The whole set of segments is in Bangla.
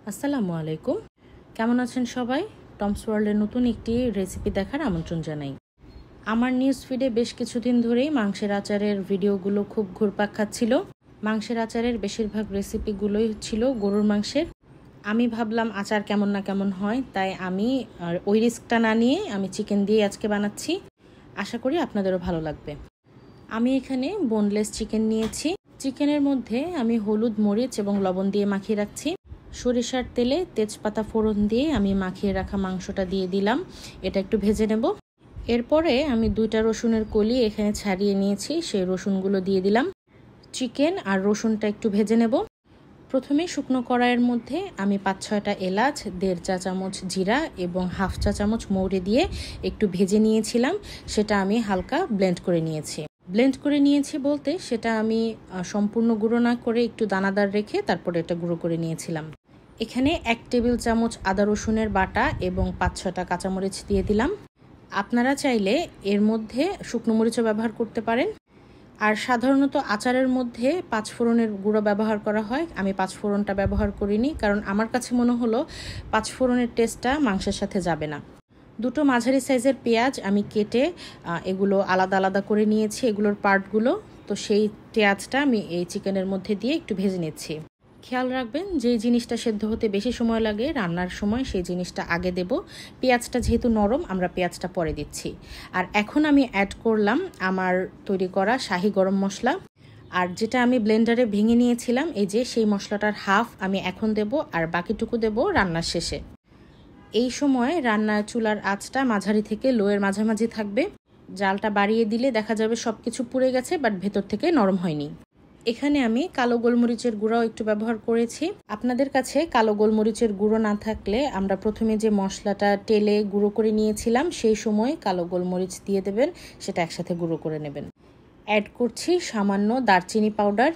আসসালামু আলাইকুম। কেমন আছেন সবাই? টমস ওয়ার্ল্ডের নতুন একটি রেসিপি দেখার আমন্ত্রণ জানাই। আমার নিউজ ফিডে বেশ কিছুদিন ধরেই মাংসের আচারের ভিডিওগুলো খুব ঘুরপাক খাচ্ছিল। মাংসের আচারের বেশিরভাগ রেসিপিগুলোই ছিল গরুর মাংসের। আমি ভাবলাম আচার কেমন না কেমন হয়, তাই আমি ওই রিস্কটা না নিয়ে আমি চিকেন দিয়ে আজকে বানাচ্ছি। আশা করি আপনাদেরও ভালো লাগবে। আমি এখানে বোনলেস চিকেন নিয়েছি। চিকেনের মধ্যে আমি হলুদ, মরিচ এবং লবণ দিয়ে মাখিয়ে রাখছি। সরিষার তেলে তেজপাতা ফোড়ন দিয়ে আমি মাখিয়ে রাখা মাংসটা দিয়ে দিলাম। এটা একটু ভেজে নেব। এরপরে আমি 2টা রসুনের কলি এখানে ছাড়িয়ে নিয়েছি, সেই রসুনগুলো দিয়ে দিলাম। চিকেন আর রসুনটা একটু ভেজে নেব। প্রথমে শুকনো কড়াইয়ের মধ্যে আমি 5-6টা এলাচ, 1.5 চা চামচ জিরা এবং 1/2 চা চামচ মৌরি দিয়ে একটু ভেজে নিয়েছিলাম। সেটা আমি হালকা ব্লেন্ড করে নিয়েছি। বলতে সেটা আমি সম্পূর্ণ গুঁড়ো না করে একটু দানাদার রেখে তারপরে এটা গুঁড়ো করে নিয়েছিলাম। এখানে 1 টেবিল চামচ আদা রসুনের বাটা এবং 5-6টা কাঁচামরিচ দিয়ে দিলাম। আপনারা চাইলে এর মধ্যে শুকনো মরিচও ব্যবহার করতে পারেন। আর সাধারণত আচারের মধ্যে 5 ফোড়নের গুঁড়ো ব্যবহার করা হয়। আমি 5 ফোড়নটা ব্যবহার করিনি, কারণ আমার কাছে মনে হলো 5 ফোড়নের টেস্টটা মাংসের সাথে যাবে না। 2টো মাঝারি সাইজের পেঁয়াজ আমি কেটে এগুলো আলাদা আলাদা করে নিয়েছি, এগুলোর পার্টগুলো। তো সেই পেঁয়াজটা আমি এই চিকেনের মধ্যে দিয়ে একটু ভেজে নিচ্ছি। খেয়াল রাখবেন, যে জিনিসটা সেদ্ধ হতে বেশি সময় লাগে রান্নার সময় সেই জিনিসটা আগে দেব। পেঁয়াজটা যেহেতু নরম, আমরা পেঁয়াজটা পরে দিচ্ছি। আর এখন আমি অ্যাড করলাম আমার তৈরি করা শাহি গরম মশলা। আর যেটা আমি ব্লেন্ডারে ভেঙে নিয়েছিলাম, এই যে সেই মশলাটার হাফ আমি এখন দেব, আর বাকিটুকু দেব রান্নার শেষে। এই সময় রান্নার চুলার আঁচটা মাঝারি থেকে লোয়ের মাঝামাঝি থাকবে। জালটা বাড়িয়ে দিলে দেখা যাবে সব কিছু পুড়ে গেছে, বাট ভেতর থেকে নরম হয়নি। এখানে আমি কালো গোলমরিচের গুঁড়াও একটু ব্যবহার করেছি। আপনাদের কাছে কালো গোলমরিচের গুঁড়ো না থাকলে আমরা প্রথমে যে মশলাটা তেলে গুঁড়ো করে নিয়েছিলাম সেই সময় কালো গোলমরিচ দিয়ে দেবেন, সেটা একসাথে গুঁড়ো করে নেবেন। অ্যাড করছি সামান্য দারচিনি পাউডার।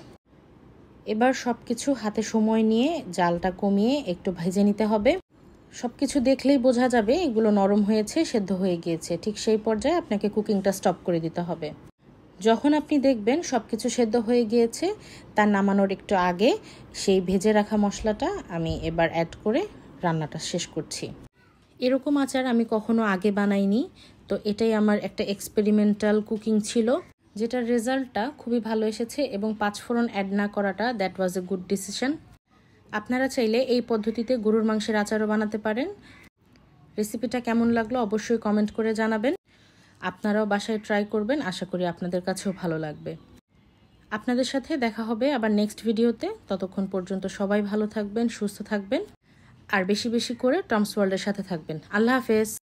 এবার সব কিছু হাতে সময় নিয়ে জালটা কমিয়ে একটু ভেজে নিতে হবে। সব কিছু দেখলেই বোঝা যাবে এগুলো নরম হয়েছে, সেদ্ধ হয়ে গিয়েছে। ঠিক সেই পর্যায়ে আপনাকে কুকিংটা স্টপ করে দিতে হবে। যখন আপনি দেখবেন সব কিছু সেদ্ধ হয়ে গিয়েছে, তার নামানোর একটু আগে সেই ভেজে রাখা মশলাটা আমি এবার অ্যাড করে রান্নাটা শেষ করছি। এরকম আচার আমি কখনো আগে বানাইনি, তো এটাই আমার একটা এক্সপেরিমেন্টাল কুকিং ছিল, যেটার রেজাল্টটা খুবই ভালো এসেছে। এবং 5 ফোড়ন অ্যাড না করাটা, that was a good decision. আপনারা চাইলে এই পদ্ধতিতে গরুর মাংসের আচারও বানাতে পারেন। রেসিপিটা কেমন লাগলো অবশ্যই কমেন্ট করে জানাবেন। আপনারাও বাসায় ট্রাই করবেন, আশা করি আপনাদের কাছেও ভালো লাগবে। আপনাদের সাথে দেখা হবে আবার নেক্সট ভিডিওতে। ততক্ষণ পর্যন্ত সবাই ভালো থাকবেন, সুস্থ থাকবেন, আর বেশি বেশি করে টমস ওয়ার্ল্ডের সাথে থাকবেন। আল্লাহ হাফেজ।